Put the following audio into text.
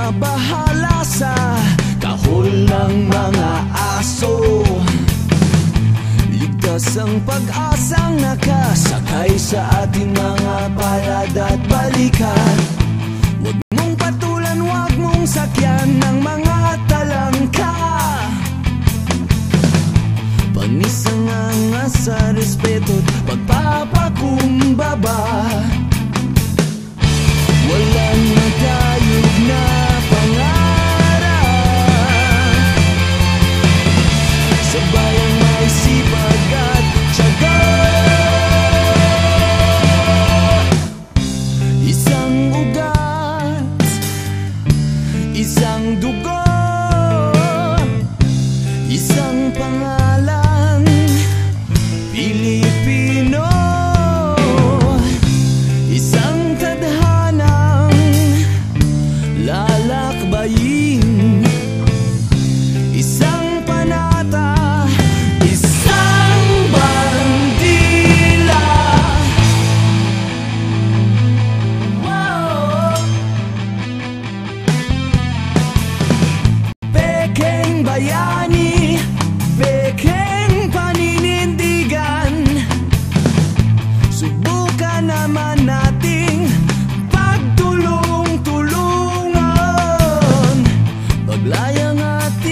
mabahala sa kahol ng mga aso. Ligtas ang pag-asang nakasakay sa ating mga palad at balikat. Huwag mong patulan, huwag mong sakyan ng mga talangka. Panisanganga sa respeto't pagpapakumbaba. Walang matayog na pangarap, sabay ang may sipag at tiyaga. Isang ugat, isang dugo, isang pangalan, Pilipino. Isang tadhanang lalakbayin, isang panata, isang bandila. Wow! Pekeng bayani, pekeng paninindigan. Subukan naman nating pagtulong-tulungan, paglayang ating